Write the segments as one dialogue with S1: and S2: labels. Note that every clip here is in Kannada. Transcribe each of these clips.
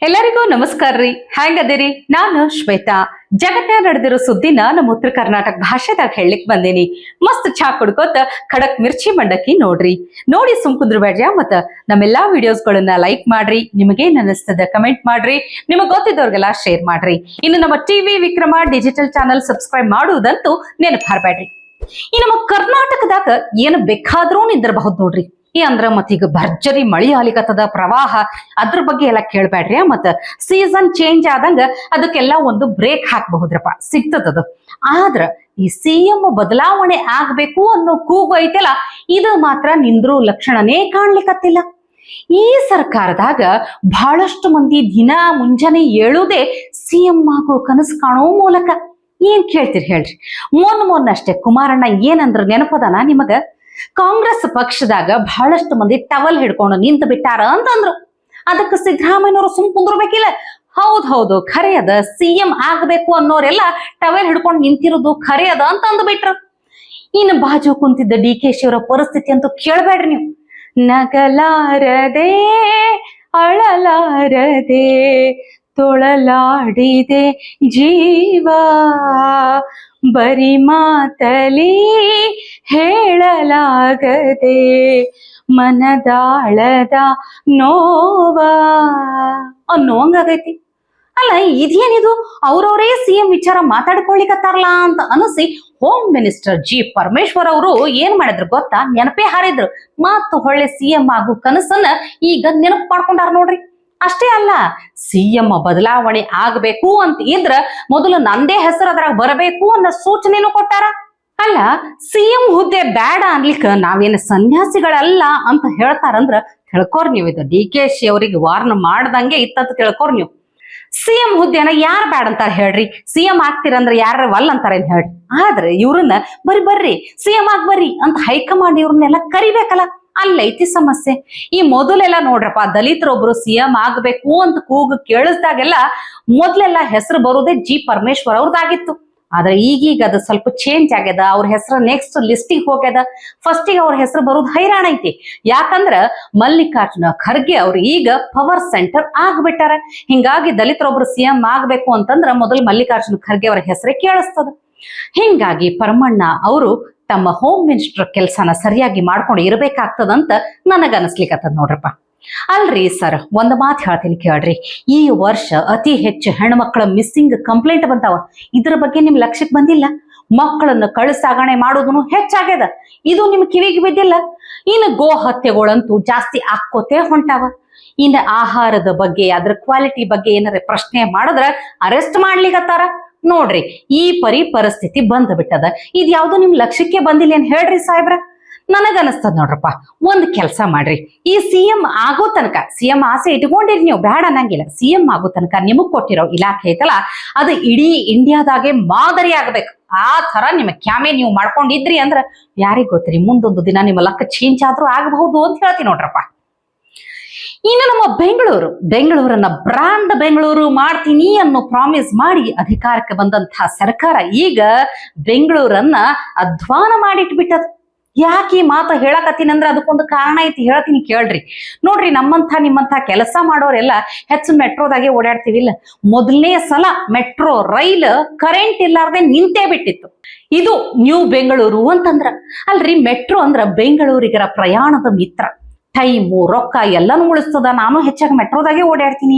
S1: ಎಲ್ಲರಿಗೂ ನಮಸ್ಕಾರ ರೀ. ಹೆಂಗದಿರಿ? ನಾನು ಶ್ವೇತಾ. ಜಗತ್ತಿನ ನಡೆದಿರೋ ಸುದ್ದಿನ ನಮ್ಮ ಉತ್ತರ ಕರ್ನಾಟಕ ಭಾಷೆದಾಗ ಹೇಳಲಿಕ್ ಬಂದೇನಿ. ಮಸ್ತ್ ಚಾ ಕುಡ್ಕೋತ ಖಡಕ್ ಮಿರ್ಚಿ ಮಂಡಕ್ಕಿ ನೋಡಿ ಕುಂದ್ರಬೇಡ್ರಿ. ಮತ್ತ ನಮ್ಮೆಲ್ಲಾ ವಿಡಿಯೋಸ್ಗಳನ್ನ ಲೈಕ್ ಮಾಡ್ರಿ. ನಿಮಗೇನ್ ಅನಿಸ್ತದ ಕಮೆಂಟ್ ಮಾಡ್ರಿ. ನಿಮಗ್ ಗೊತ್ತಿದ್ದವ್ರಿಗೆಲ್ಲ ಶೇರ್ ಮಾಡ್ರಿ. ಇನ್ನು ನಮ್ಮ TV Vikrama digital channel subscribe ಮಾಡುವುದಂತೂ ನೆನಪಾರ್ಬೇಡ್ರಿ. ಈ ನಮ್ಮ ಕರ್ನಾಟಕದಾಗ ಏನು ಬೇಕಾದ್ರೂ ನಿಂದಿರಬಹುದು ನೋಡ್ರಿ. ಅಂದ್ರ ಮತ್ತೀಗ ಭರ್ಜರಿ ಮಳಿ ಆಲಿಕತ್ತದ, ಪ್ರವಾಹ, ಅದ್ರ ಬಗ್ಗೆ ಎಲ್ಲ ಕೇಳ್ಬೇಡ್ರಿ. ಮತ್ತ ಸೀಸನ್ ಚೇಂಜ್ ಆದಂಗ ಅದಕ್ಕೆಲ್ಲ ಒಂದು ಬ್ರೇಕ್ ಹಾಕಬಹುದ್ರಪ್ಪ, ಸಿಗ್ತದದು. ಆದ್ರ ಈ ಸಿಎಂ ಬದಲಾವಣೆ ಆಗ್ಬೇಕು ಅನ್ನೋ ಕೂಗು ಐತೆಲ್ಲ, ಇದು ಮಾತ್ರ ನಿಂದ್ರು ಲಕ್ಷಣನೇ ಕಾಣ್ಲಿಕ್ಕತ್ತಿಲ್ಲ. ಈ ಸರ್ಕಾರದಾಗ ಬಹಳಷ್ಟು ಮಂದಿ ದಿನ ಮುಂಜಾನೆ ಏಳುದೇ ಸಿಎಂ ಆಗೋ ಕನಸು ಕಾಣೋ ಮೂಲಕ. ಏನ್ ಕೇಳ್ತೀರಿ ಹೇಳ್ರಿ? ಮೊನ್ನಷ್ಟೇ ಕುಮಾರಣ್ಣ ಏನಂದ್ರ ನೆನಪದನ ನಿಮಗ? ಕಾಂಗ್ರೆಸ್ ಪಕ್ಷದಾಗ ಬಹಳಷ್ಟು ಮಂದಿ ಟವಲ್ ಹಿಡ್ಕೊಂಡು ನಿಂತು ಬಿಟ್ಟಾರ ಅಂತಂದ್ರು. ಅದಕ್ಕೆ ಸಿದ್ದರಾಮಯ್ಯನವರು ಸುಮ್ ಕುಂದ್ರಬೇಕಿಲ್ಲ. ಹೌದು ಖರೆ ಅದ, ಸಿಎಂ ಆಗ್ಬೇಕು ಅನ್ನೋರೆಲ್ಲ ಟವಲ್ ಹಿಡ್ಕೊಂಡು ನಿಂತಿರೋದು ಖರೆ ಅದ ಅಂತ ಅಂದ್ಬಿಟ್ರು. ಇನ್ನು ಬಾಜು ಕುಂತಿದ್ದ DK ಅವರ ಪರಿಸ್ಥಿತಿ ಅಂತೂ ಕೇಳಬೇಡ್ರಿ ನೀವು. ನಗಲಾರದೆ ಅಳಲಾರದೆ ತೊಳಲಾಡಿದೆ ಜೀವ, ಬರಿ ಮಾತಲಿ ಹೇಳಲಾಗದೆ ಮನದಾಳದ ನೋವ ಅನ್ನೋಂಗಾಗೈತಿ. ಅಲ್ಲ, ಇದೇನಿದು? ಅವ್ರವರೇ ಸಿಎಂ ವಿಚಾರ ಮಾತಾಡ್ಕೊಳ್ಲಿಕತ್ತಾರಲ್ಲ ಅಂತ ಅನಿಸಿ ಹೋಮ್ ಮಿನಿಸ್ಟರ್ G. ಪರಮೇಶ್ವರ್ ಅವರು ಏನ್ ಮಾಡಿದ್ರು ಗೊತ್ತಾ? ನೆನಪೇ ಹಾರಿದ್ರು. ಮತ್ತ ಹೊಳ್ಳೆ ಸಿಎಂ ಆಗು ಕನಸನ್ನ ಈಗ ನೆನಪು ಮಾಡ್ಕೊಂಡಾರ ನೋಡ್ರಿ. ಅಷ್ಟೇ ಅಲ್ಲ, ಸಿಎಂ ಬದಲಾವಣೆ ಆಗ್ಬೇಕು ಅಂತ ಇದ್ರ ಮೊದಲು ನಂದೇ ಹೆಸರು ಅದ್ರಾಗ ಬರಬೇಕು ಅನ್ನೋ ಸೂಚನೆನೂ ಕೊಟ್ಟಾರ. ಅಲ್ಲ, ಸಿಎಂ ಹುದ್ದೆ ಬೇಡ ಅನ್ಲಿಕ್ಕ ನಾವೇನು ಸನ್ಯಾಸಿಗಳಲ್ಲ ಅಂತ ಹೇಳ್ತಾರಂದ್ರ ತಿಳ್ಕೋರ್ ನೀವು. ಇದು DK ಅವರಿಗೆ ವಾರ್ನ್ ಮಾಡ್ದಂಗೆ ಇತ್ತಂತ ತಿಳ್ಕೋರ್ ನೀವು. ಸಿಎಂ ಹುದ್ದೆನ ಯಾರು ಬ್ಯಾಡ ಅಂತಾರ ಹೇಳ್ರಿ? ಸಿಎಂ ಆಗ್ತೀರಂದ್ರ ಯಾರ ವಲ್ ಅಂತಾರೇನ್ ಹೇಳ್ರಿ? ಆದ್ರೆ ಇವ್ರನ್ನ ಬರ್ರಿ ಸಿಎಂ ಆಗ್ಬರ್ರಿ ಅಂತ ಹೈಕಮಾಂಡ್ ಇವ್ರನ್ನೆಲ್ಲ ಕರಿಬೇಕಲ್ಲ. ಅಲ್ಲೈತಿ ಸಮಸ್ಯೆ. ಈ ಮೊದಲೆಲ್ಲ ನೋಡ್ರಪ್ಪ, ದಲಿತರೊಬ್ರು ಸಿಎಂ ಆಗ್ಬೇಕು ಅಂತ ಕೂಗು ಕೇಳಿಸ್ದಾಗೆಲ್ಲ ಮೊದ್ಲೆಲ್ಲ ಹೆಸರು ಬರೋದೇ G. ಪರಮೇಶ್ವರ್ ಅವ್ರದ್ದಾಗಿತ್ತು. ಆದ್ರೆ ಈಗೀಗ ಅದು ಸ್ವಲ್ಪ ಚೇಂಜ್ ಆಗ್ಯದ. ಅವ್ರ ಹೆಸರು ನೆಕ್ಸ್ಟ್ ಲಿಸ್ಟಿಗೆ ಹೋಗ್ಯದ. ಫಸ್ಟಿಗೆ ಅವ್ರ ಹೆಸರು ಬರೋದು ಹೈರಾಣ ಐತಿ. ಯಾಕಂದ್ರ ಮಲ್ಲಿಕಾರ್ಜುನ ಖರ್ಗೆ ಅವ್ರು ಈಗ ಪವರ್ ಸೆಂಟರ್ ಆಗ್ಬಿಟ್ಟಾರ. ಹಿಂಗಾಗಿ ದಲಿತರೊಬ್ರು ಸಿಎಂ ಆಗ್ಬೇಕು ಅಂತಂದ್ರ ಮೊದಲು ಮಲ್ಲಿಕಾರ್ಜುನ ಖರ್ಗೆ ಅವರ ಹೆಸರೇ ಕೇಳಿಸ್ತದ. ಹಿಂಗಾಗಿ ಪರಮಣ್ಣ ಅವರು ತಮ್ಮ ಹೋಮ್ ಮಿನಿಸ್ಟರ್ ಕೆಲಸನ ಸರಿಯಾಗಿ ಮಾಡ್ಕೊಂಡು ಇರ್ಬೇಕಾಗ್ತದಂತ ನನಗನ್ಸ್ಲಿಕ್ಕತ್ತದ ನೋಡ್ರಪ್ಪ. ಅಲ್ರಿ ಸರ್, ಒಂದು ಮಾತು ಹೇಳ್ತೀನಿ ಕೇಳ್ರಿ. ಈ ವರ್ಷ ಅತಿ ಹೆಚ್ಚು ಹೆಣ್ಮಕ್ಳ ಮಿಸ್ಸಿಂಗ್ ಕಂಪ್ಲೇಂಟ್ ಬಂತಾವ. ಇದ್ರ ಬಗ್ಗೆ ನಿಮ್ ಲಕ್ಷ್ಯಕ್ಕೆ ಬಂದಿಲ್ಲ? ಮಕ್ಕಳನ್ನು ಕಳಿಸಾಗಣೆ ಮಾಡೋದನ್ನು ಹೆಚ್ಚಾಗ್ಯದ. ಇದು ನಿಮ್ ಕಿವಿಗೆ ಬಿದ್ದಿಲ್ಲ? ಇನ್ನು ಗೋ ಹತ್ಯೆಗಳಂತೂ ಜಾಸ್ತಿ ಆಕ್ಕೋತೆ ಹೊಂಟಾವ. ಇನ್ನು ಆಹಾರದ ಬಗ್ಗೆ, ಅದ್ರ ಕ್ವಾಲಿಟಿ ಬಗ್ಗೆ ಏನಾರ ಪ್ರಶ್ನೆ ಮಾಡಿದ್ರ ಅರೆಸ್ಟ್ ಮಾಡ್ಲಿಕತ್ತಾರ. ನೋಡ್ರಿ, ಈ ಪರಿಸ್ಥಿತಿ ಬಂದ್ ಬಿಟ್ಟದ. ಇದ್ ಯಾವ್ದು ನಿಮ್ ಲಕ್ಷ್ಯಕ್ಕೆ ಬಂದಿಲ್ಲ ಏನ್ ಹೇಳ್ರಿ ಸಾಹೇಬ್ರ? ನನಗನಸ್ತದ ನೋಡ್ರಪ್ಪ, ಒಂದ್ ಕೆಲ್ಸ ಮಾಡ್ರಿ. ಈ ಸಿಎಂ ಆಗೋ ತನಕ, ಸಿಎಂ ಆಸೆ ಇಟ್ಕೊಂಡಿರಿ ನೀವು, ಬೇಡ ಅನ್ನಂಗಿಲ್ಲ. ಸಿಎಂ ಆಗೋ ತನಕ ನಿಮಗ್ ಕೊಟ್ಟಿರೋ ಇಲಾಖೆ ಐತಲ್ಲ, ಅದು ಇಡೀ ಇಂಡಿಯಾದಾಗೆ ಮಾದರಿ ಆಗ್ಬೇಕು. ಆ ತರ ನಿಮ್ಮ ಕ್ಯಾಮೆ ನೀವು ಮಾಡ್ಕೊಂಡಿದ್ರಿ ಅಂದ್ರ ಯಾರಿಗ್ ಗೊತ್ತಿರಿ, ಮುಂದೊಂದು ದಿನ ನಿಮ್ಮ ಲಕ್ ಚೇಂಜ್ ಆದ್ರೂ ಆಗಬಹುದು ಅಂತ ಹೇಳ್ತೀನಿ ನೋಡ್ರಪ್ಪ. ಇನ್ನು ನಮ್ಮ ಬೆಂಗಳೂರನ್ನ ಬ್ರಾಂಡ್ ಬೆಂಗಳೂರು ಮಾಡ್ತೀನಿ ಅನ್ನೋ ಪ್ರಾಮಿಸ್ ಮಾಡಿ ಅಧಿಕಾರಕ್ಕೆ ಬಂದಂತಹ ಸರ್ಕಾರ ಈಗ ಬೆಂಗಳೂರನ್ನ ಅಧ್ವಾನ ಮಾಡಿಟ್ಬಿಟ್ಟದ. ಯಾಕೆ ಈ ಮಾತು ಹೇಳಕತ್ತೀನಂದ್ರ ಅದಕ್ಕೊಂದು ಕಾರಣ ಐತಿ, ಹೇಳ್ತೀನಿ ಕೇಳ್ರಿ. ನೋಡ್ರಿ, ನಿಮ್ಮಂಥ ಕೆಲಸ ಮಾಡೋರೆಲ್ಲ ಹೆಚ್ಚು ಮೆಟ್ರೋದಾಗೆ ಓಡಾಡ್ತೀವಿಲ್ಲ. ಮೊದಲನೇ ಸಲ ಮೆಟ್ರೋ ರೈಲ್ ಕರೆಂಟ್ ಇಲ್ಲಾರ್ದೆ ನಿಂತೇ ಬಿಟ್ಟಿತ್ತು. ಇದು ನ್ಯೂ ಬೆಂಗಳೂರು ಅಂತಂದ್ರ. ಅಲ್ರಿ, ಮೆಟ್ರೋ ಅಂದ್ರ ಬೆಂಗಳೂರಿಗರ ಪ್ರಯಾಣದ ಮಿತ್ರ. ಟೈಮು, ರೊಕ್ಕ ಎಲ್ಲಾನು ಉಳಿಸ್ತದ. ನಾನು ಹೆಚ್ಚಾಗಿ ಮೆಟ್ರೋದಾಗೆ ಓಡಾಡ್ತೀನಿ.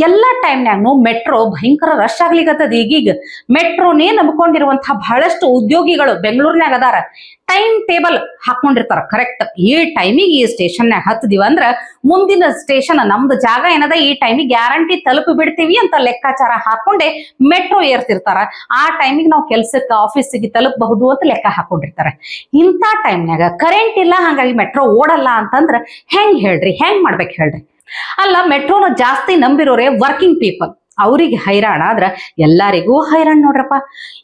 S1: ಎಲ್ಲಾ ಟೈಮ್ನಾಗೂ ಮೆಟ್ರೋ ಭಯಂಕರ ರಶ್ ಆಗ್ಲಿಕ್ಕತ್ತದ. ಈಗೀಗ ಮೆಟ್ರೋನೇ ನಂಬ್ಕೊಂಡಿರುವಂತಹ ಬಹಳಷ್ಟು ಉದ್ಯೋಗಿಗಳು ಬೆಂಗಳೂರಿನಾಗ ಅದಾರ. Time table ಹಾಕೊಂಡಿರ್ತಾರ. ಕರೆಕ್ಟ್ ಈ ಟೈಮಿಗೆ ಈ ಸ್ಟೇಷನ್ಯಾಗ ಹತ್ತಿದೀವಿ ಅಂದ್ರ ಮುಂದಿನ ಸ್ಟೇಷನ್ ನಮ್ದು ಜಾಗ ಏನದ, ಈ ಟೈಮಿಗೆ ಗ್ಯಾರಂಟಿ ತಲುಪಿ ಬಿಡ್ತೀವಿ ಅಂತ ಲೆಕ್ಕಾಚಾರ ಹಾಕೊಂಡೆ ಮೆಟ್ರೋ ಏರ್ತಿರ್ತಾರ. ಆ ಟೈಮಿಗೆ ನಾವು ಕೆಲ್ಸಕ್ಕೆ, ಆಫೀಸಿಗೆ ತಲುಪಬಹುದು ಅಂತ ಲೆಕ್ಕ ಹಾಕೊಂಡಿರ್ತಾರೆ. ಇಂಥ ಟೈಮ್ನಾಗ ಕರೆಂಟ್ ಇಲ್ಲ, ಹಾಗಾಗಿ ಮೆಟ್ರೋ ಓಡಲ್ಲ ಅಂತಂದ್ರ ಹೆಂಗ್ ಹೇಳ್ರಿ? ಹೆಂಗ್ ಮಾಡ್ಬೇಕು ಹೇಳ್ರಿ? ಅಲ್ಲ, ಮೆಟ್ರೋನ ಜಾಸ್ತಿ ನಂಬಿರೋರೆ ವರ್ಕಿಂಗ್ ಪೀಪಲ್. ಅವ್ರಿಗೆ ಹೈರಾಣ ಆದ್ರ ಎಲ್ಲಾರಿಗೂ ಹೈರಾಣ ನೋಡ್ರಪ್ಪ.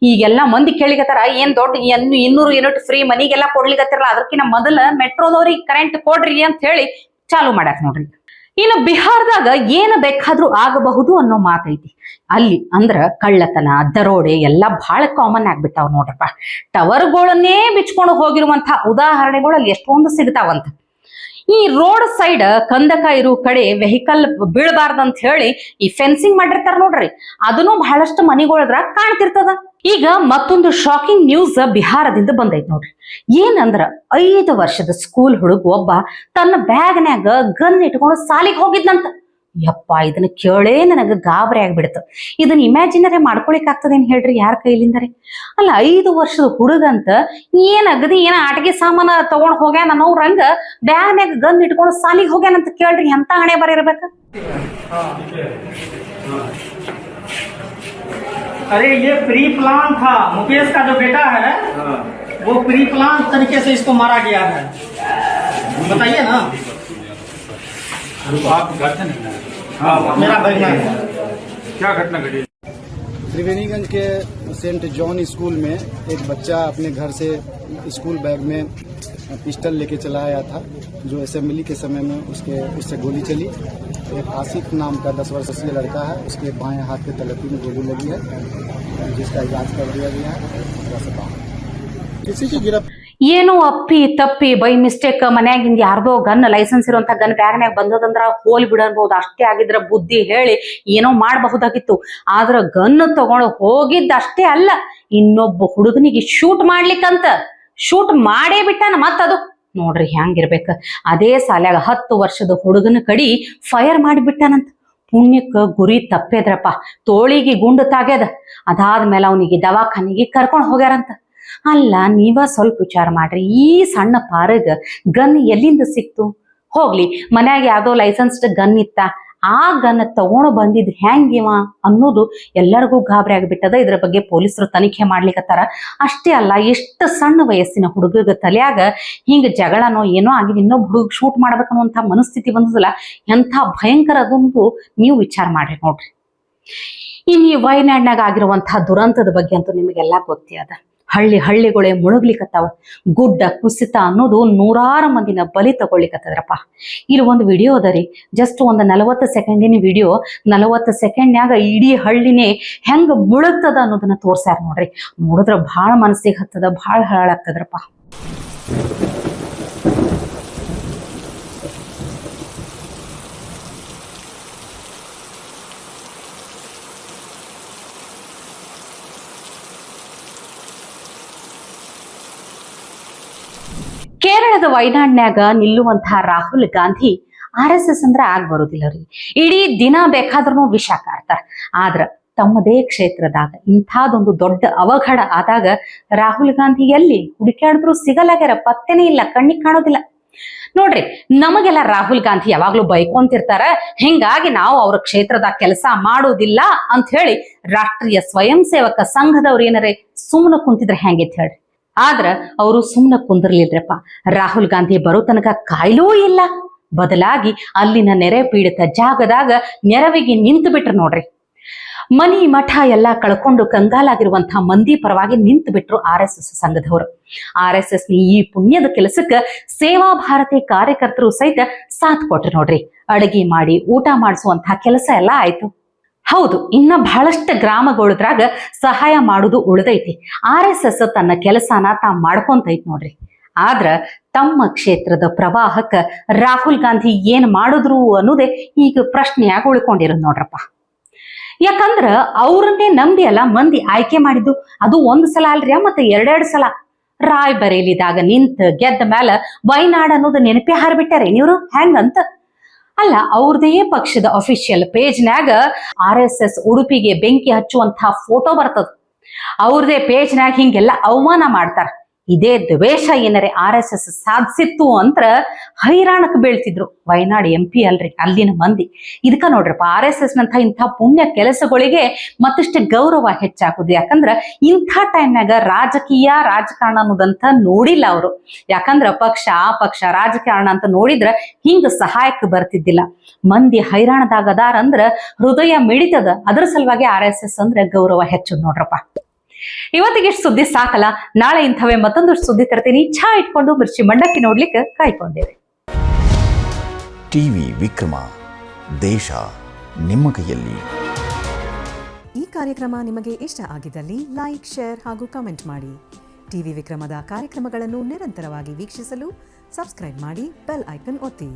S1: ಈಗೆಲ್ಲಾ ಮಂದಿ ಕೇಳಿಗತ್ತಾರ, ಏನ್ ದೊಡ್ಡ 200 ಯೂನಿಟ್ ಫ್ರೀ ಮನಿಗೆಲ್ಲ ಕೊಡ್ಲಿಕತ್ತಿರಲ್ಲ, ಅದಕ್ಕಿಂತ ಮೊದಲ ಮೆಟ್ರೋದವ್ರಿಗೆ ಕರೆಂಟ್ ಕೊಡ್ರಿ ಅಂತ ಹೇಳಿ ಚಾಲು ಮಾಡ್ಯಾರ ನೋಡ್ರಿ. ಇನ್ನು ಬಿಹಾರದಾಗ ಏನು ಬೇಕಾದ್ರೂ ಆಗಬಹುದು ಅನ್ನೋ ಮಾತೈತಿ. ಅಲ್ಲಿ ಅಂದ್ರ ಕಳ್ಳತನ, ದರೋಡೆ ಎಲ್ಲ ಬಹಳ ಕಾಮನ್ ಆಗ್ಬಿಟ್ಟಾವ್ ನೋಡ್ರಪ್ಪ. ಟವರ್ಗಳನ್ನೇ ಬಿಚ್ಕೊಂಡು ಹೋಗಿರುವಂತಹ ಉದಾಹರಣೆಗಳು ಅಲ್ಲಿ ಎಷ್ಟೊಂದು ಸಿಗ್ತಾವಂತ. ಈ ರೋಡ್ ಸೈಡ್ ಕಂದಕ ಇರೋ ಕಡೆ ವೆಹಿಕಲ್ ಬೀಳಬಾರ್ದಂತ ಹೇಳಿ ಈ ಫೆನ್ಸಿಂಗ್ ಮಾಡಿರ್ತಾರ ನೋಡ್ರಿ, ಅದನ್ನು ಬಹಳಷ್ಟು ಮನಿಗೊಳದ್ರಾಗ ಕಾಣ್ತಿರ್ತದ. ಈಗ ಮತ್ತೊಂದು ಶಾಕಿಂಗ್ ನ್ಯೂಸ್ ಬಿಹಾರದಿಂದ ಬಂದೈತ್ ನೋಡ್ರಿ. ಏನಂದ್ರ 5 ವರ್ಷದ ಸ್ಕೂಲ್ ಹುಡುಗ ಒಬ್ಬ ತನ್ನ ಬ್ಯಾಗ್ನ್ಯಾಗ ಗನ್ ಇಟ್ಕೊಂಡು ಸಾಲಿಗೆ ಹೋಗಿದ್ನಂತ. ಯಪ್ಪ, ಇದನ್ನ ಕೇಳೇ ನನಗ ಗಾಬರಿ ಆಗ್ಬಿಡ್ತು. ಇದನ್ನ ಇಮ್ಯಾಜಿನರಿ ಮಾಡ್ಕೊಳಿಕ್ ಆಗ್ತದೇನ್ ಹೇಳ್ರಿ ಯಾರ ಕೈಲಿಂದರಿ? ಅಲ್ಲ, 5 ವರ್ಷದ ಹುಡುಗಂತ ಏನ್ ಅಗದಿ ಏನ ಆಟಿಕೆ ಸಾಮಾನ ತಗೊಂಡ್ ಹೋಗ್ಯಾನ ಅನ್ನೋರಂಗ ಬ್ಯಾಗ್ನ್ಯಾಗ ಗನ್ ಇಟ್ಕೊಂಡು ಸಾಲಿಗೆ ಹೋಗ್ಯಾನಂತ ಕೇಳ್ರಿ, ಎಂತ ಹಣೆ ಬರಿರ್ಬೇಕ.
S2: अरे ये प्री प्लान था, मुकेश का जो बेटा है वो प्री प्लान तरीके से इसको मारा गया है। बताइए ना,
S3: आप घर से नहीं आए?
S2: हाँ, मेरा बहना है।
S3: क्या घटना घटी?
S4: त्रिवेणीगंज के सेंट जॉन स्कूल में एक बच्चा अपने घर से स्कूल बैग में पिस्टल लेके चला आया था, जो असेंबली के समय में उससे गोली चली। एक आसिफ नाम का 10 वर्षीय लड़का है, उसके बाएं हाथ के तलहटी में गोली लगी है, जिसका इलाज कर दिया गया है। किसी की गिरफ्त
S1: ಏನೋ ಅಪ್ಪಿ ತಪ್ಪಿ ಬೈ ಮಿಸ್ಟೇಕ್ ಮನ್ಯಾಗಿಂದ ಯಾರ್ದೋ ಗನ್ ಲೈಸೆನ್ಸ್ ಇರುವಂತ ಗನ್ ಬ್ಯಾಗ್ನ್ಯಾಗ ಬಂದದಂದ್ರ ಹೋಲ್ ಬಿಡಬಹುದು. ಅಷ್ಟೇ ಆಗಿದ್ರ ಬುದ್ಧಿ ಹೇಳಿ ಏನೋ ಮಾಡಬಹುದಾಗಿತ್ತು. ಆದ್ರ ಗನ್ ತಗೊಂಡು ಹೋಗಿದ್ದ ಅಷ್ಟೇ ಅಲ್ಲ, ಇನ್ನೊಬ್ಬ ಹುಡುಗನಿಗೆ ಶೂಟ್ ಮಾಡ್ಲಿಕ್ಕಂತ ಶೂಟ್ ಮಾಡೇ ಬಿಟ್ಟಾನ. ಮತ್ತದು ನೋಡ್ರಿ ಹೆಂಗಿರ್ಬೇಕ. ಅದೇ ಸಾಲ್ಯಾಗ 10 ವರ್ಷದ ಹುಡುಗನ ಕಡಿ ಫೈರ್ ಮಾಡಿಬಿಟ್ಟಾನಂತ. ಪುಣ್ಯಕ್ಕ ಗುರಿ ತಪ್ಪೇದ್ರಪ್ಪ, ತೋಳಿಗೆ ಗುಂಡು ತಾಗ್ಯದ. ಅದಾದ್ಮೇಲೆ ಅವನಿಗೆ ದವಾಖಾನಿಗೆ ಕರ್ಕೊಂಡು ಹೋಗ್ಯಾರಂತ. ಅಲ್ಲ, ನೀವ ಸ್ವಲ್ಪ ವಿಚಾರ ಮಾಡ್ರಿ, ಈ ಸಣ್ಣ ಪಾರಗ ಗನ್ ಎಲ್ಲಿಂದ ಸಿಕ್ತು? ಹೋಗ್ಲಿ, ಮನ್ಯಾಗ ಯಾವ್ದೋ ಲೈಸೆನ್ಸ್ಡ್ ಗನ್ ಇತ್ತ, ಆ ಗನ್ ತಗೊಂಡು ಬಂದಿದ್ ಹೆಂಗಿವ ಅನ್ನೋದು ಎಲ್ಲರಿಗೂ ಗಾಬರಿ ಆಗಿಬಿಟ್ಟದ. ಇದ್ರ ಬಗ್ಗೆ ಪೊಲೀಸರು ತನಿಖೆ ಮಾಡ್ಲಿಕ್ಕತ್ತಾರ. ಅಷ್ಟೇ ಅಲ್ಲ, ಎಷ್ಟು ಸಣ್ಣ ವಯಸ್ಸಿನ ಹುಡುಗಗ ತಲೆಯಾಗ ಹಿಂಗ ಜಗಳನೋ ಏನೋ ಆಗಿದೆ, ಇನ್ನೊಬ್ಬ ಹುಡುಗ ಶೂಟ್ ಮಾಡ್ಬೇಕನ್ನುವಂತ ಮನಸ್ಥಿತಿ ಬಂದದಲ್ಲ, ಎಂಥ ಭಯಂಕರ ಅದೊಂದು ನೀವು ವಿಚಾರ ಮಾಡ್ರಿ ನೋಡ್ರಿ. ಇನ್ನು ಈ ವಯನಾಡ್ನಾಗ ಆಗಿರುವಂತಹ ದುರಂತದ ಬಗ್ಗೆ ಅಂತೂ ನಿಮಗೆಲ್ಲ ಗೊತ್ತೇ ಅದ. ಹಳ್ಳಿಗಳೇ ಮುಳುಗ್ಲಿಕ್ಕತ್ತಾವ. ಗುಡ್ಡ ಕುಸಿತ ಅನ್ನೋದು 100 ಮಂದಿನ ಬಲಿ ತಗೊಳ್ಲಿಕ್ಕತ್ತದ್ರಪ್ಪ. ಇಲ್ಲಿ ಒಂದು ವಿಡಿಯೋ ಅದ ರೀ, ಜಸ್ಟ್ ಒಂದು 40 ಸೆಕೆಂಡಿನ ವಿಡಿಯೋ. 40 ಸೆಕೆಂಡ್ನ್ಯಾಗ ಇಡೀ ಹಳ್ಳಿನೇ ಹೆಂಗ ಮುಳುಗ್ತದ ಅನ್ನೋದನ್ನ ತೋರ್ಸ್ಯಾರ ನೋಡ್ರಿ. ನೋಡಿದ್ರ ಭಾಳ ಮನಸ್ಸಿಗೆ ಹತ್ತದ, ಭಾಳ ಹಾಳಾಗ್ತದ್ರಪ್ಪ. ಕೇರಳದ ವಯನಾಡ್ನ್ಯಾಗ ನಿಲ್ಲುವಂತಹ ರಾಹುಲ್ ಗಾಂಧಿ RSS ಅಂದ್ರ ಬರುದಿಲ್ಲ ರೀ. ಇಡೀ ದಿನ ಬೇಕಾದ್ರೂ ವಿಷ ಕಾಡ್ತಾರ. ಆದ್ರ ತಮ್ಮದೇ ಕ್ಷೇತ್ರದಾಗ ಇಂಥದೊಂದು ದೊಡ್ಡ ಅವಘಡ ಆದಾಗ ರಾಹುಲ್ ಗಾಂಧಿ ಎಲ್ಲಿ ಹುಡುಕಾಡಿದ್ರು ಸಿಗಲಾಗ್ಯಾರ, ಪತ್ತೆನೇ ಇಲ್ಲ, ಕಣ್ಣಿಗೆ ಕಾಣೋದಿಲ್ಲ. ನೋಡ್ರಿ, ನಮಗೆಲ್ಲ ರಾಹುಲ್ ಗಾಂಧಿ ಯಾವಾಗ್ಲೂ ಬೈಕೊಂತಿರ್ತಾರ, ಹಿಂಗಾಗಿ ನಾವು ಅವ್ರ ಕ್ಷೇತ್ರದಾಗ ಕೆಲಸ ಮಾಡೋದಿಲ್ಲ ಅಂತ ಹೇಳಿ ರಾಷ್ಟ್ರೀಯ ಸ್ವಯಂ ಸೇವಕ ಸಂಘದವ್ರು ಏನಾರೇ ಸುಮ್ಮನೆ ಕುಂತಿದ್ರೆ ಹೆಂಗಿತ್ ಹೇಳ್ರಿ. ಆದ್ರ ಅವರು ಸುಮ್ಮನೆ ಕುಂದಿರ್ಲಿದ್ರಪ್ಪ. ರಾಹುಲ್ ಗಾಂಧಿ ಬರೋ ತನಕ ಕಾಯ್ಲೂ ಇಲ್ಲ, ಬದಲಾಗಿ ಅಲ್ಲಿನ ನೆರೆ ಪೀಡಿತ ಜಾಗದಾಗ ನೆರವಿಗೆ ನಿಂತು ಬಿಟ್ರು ನೋಡ್ರಿ. ಮನಿ ಮಠ ಎಲ್ಲ ಕಳ್ಕೊಂಡು ಕಂಗಾಲಾಗಿರುವಂತಹ ಮಂದಿ ಪರವಾಗಿ ನಿಂತು ಬಿಟ್ರು RSS ಸಂಘದವರು. RSS ಈ ಪುಣ್ಯದ ಕೆಲಸಕ್ಕ ಸೇವಾ ಭಾರತಿ ಕಾರ್ಯಕರ್ತರು ಸಹಿತ ಸಾಥ್ ಕೊಟ್ರು ನೋಡ್ರಿ. ಅಡಗಿ ಮಾಡಿ ಊಟ ಮಾಡಿಸುವಂತಹ ಕೆಲಸ ಎಲ್ಲ ಆಯ್ತು. ಹೌದು, ಇನ್ನ ಬಹಳಷ್ಟು ಗ್ರಾಮಗಳದ್ರಾಗ ಸಹಾಯ ಮಾಡುದು ಉಳಿದೈತಿ. RSS ತನ್ನ ಕೆಲಸನ ಮಾಡ್ಕೊಂತೈತಿ ನೋಡ್ರಿ. ಆದ್ರ ತಮ್ಮ ಕ್ಷೇತ್ರದ ಪ್ರವಾಹಕ್ಕ ರಾಹುಲ್ ಗಾಂಧಿ ಏನ್ ಮಾಡಿದ್ರು ಅನ್ನೋದೇ ಈಗ ಪ್ರಶ್ನೆಯಾಗಿ ಉಳ್ಕೊಂಡಿರೋದು ನೋಡ್ರಪ್ಪ. ಯಾಕಂದ್ರ ಅವ್ರನ್ನೇ ನಂಬಿ ಅಲ್ಲ ಮಂದಿ ಆಯ್ಕೆ ಮಾಡಿದ್ದು. ಅದು 1 ಸಲ ಅಲ್ರಿ, ಮತ್ತೆ 2 ಸಲ. ರಾಯ್ಬರೇಲಿದಾಗ ನಿಂತ ಗೆದ್ದ ಮ್ಯಾಲ ವಯನಾಡ್ ಅನ್ನೋದು ನೆನಪೇ ಹಾರ್ಬಿಟ್ಟಾರೆ ನೀವ್ರು ಹೆಂಗಂತ. ಅಲ್ಲ, ಅವ್ರದೇ ಪಕ್ಷದ ಅಫಿಷಿಯಲ್ ಪೇಜ್ನ್ಯಾಗ RSS ಉಡುಪಿಗೆ ಬೆಂಕಿ ಹಚ್ಚುವಂತಹ ಫೋಟೋ ಬರ್ತದ. ಅವ್ರದೇ ಪೇಜ್ನ್ಯಾಗ ಹಿಂಗೆಲ್ಲ ಅವಮಾನ ಮಾಡ್ತಾರ. ಇದೇ ದ್ವೇಷ ಏನರೆ RSS ಸಾಧಿಸಿತ್ತು ಅಂದ್ರ ಹೈರಾಣಕ್ ಬೀಳ್ತಿದ್ರು ವಯನಾಡ್ MP ಅಲ್ರಿ ಅಲ್ಲಿನ ಮಂದಿ. ಇದಕ್ಕ ನೋಡ್ರಪ್ಪ, RSS ನಂತ ಇಂಥ ಪುಣ್ಯ ಕೆಲಸಗಳಿಗೆ ಮತ್ತಷ್ಟು ಗೌರವ ಹೆಚ್ಚಾಗುದು. ಯಾಕಂದ್ರ ಇಂಥ ಟೈಮ್ನಾಗ ರಾಜಕಾರಣ ಅನ್ನೋದಂತ ನೋಡಿಲ್ಲ ಅವರು. ಯಾಕಂದ್ರ ಪಕ್ಷ ರಾಜಕಾರಣ ಅಂತ ನೋಡಿದ್ರ ಹಿಂಗ ಸಹಾಯಕ್ಕೆ ಬರ್ತಿದ್ದಿಲ್ಲ. ಮಂದಿ ಹೈರಾಣದಾಗ ಅದಾರ ಅಂದ್ರ ಹೃದಯ ಮಿಡಿತದ. ಅದ್ರ ಸಲುವಾಗಿ RSS ಅಂದ್ರೆ ಗೌರವ ಹೆಚ್ಚುದ್ ನೋಡ್ರಪ್ಪ. ಇವತ್ತಿಗೆ ಇಷ್ಟು ಸುದ್ದಿ ಸಾಕಲ್ಲ, ನಾಳೆ ಇಂಥವೇ ಮತ್ತೊಂದು ಸುದ್ದಿ ತರ್ತೀನಿ. ಚಹಾ ಇಟ್ಕೊಂಡು ಮಿರ್ಚಿ ಮಂಡಕ್ಕಿ ನೋಡ್ಲಿಕ್ಕೆ ಕಾಯ್ಕೊಂಡಿರಿ.
S5: ಟಿವಿ ವಿಕ್ರಮ, ದೇಶ ನಿಮ್ಮ ಕೈಯಲ್ಲಿ.
S6: ಈ ಕಾರ್ಯಕ್ರಮ ನಿಮಗೆ ಇಷ್ಟ ಆಗಿದ್ದಲ್ಲಿ ಲೈಕ್, ಶೇರ್ ಹಾಗೂ ಕಮೆಂಟ್ ಮಾಡಿ. ಟಿವಿ ವಿಕ್ರಮದ ಕಾರ್ಯಕ್ರಮಗಳನ್ನು ನಿರಂತರವಾಗಿ ವೀಕ್ಷಿಸಲು ಸಬ್ಸ್ಕ್ರೈಬ್ ಮಾಡಿ ಬೆಲ್ ಐಕನ್ ಒತ್ತಿ.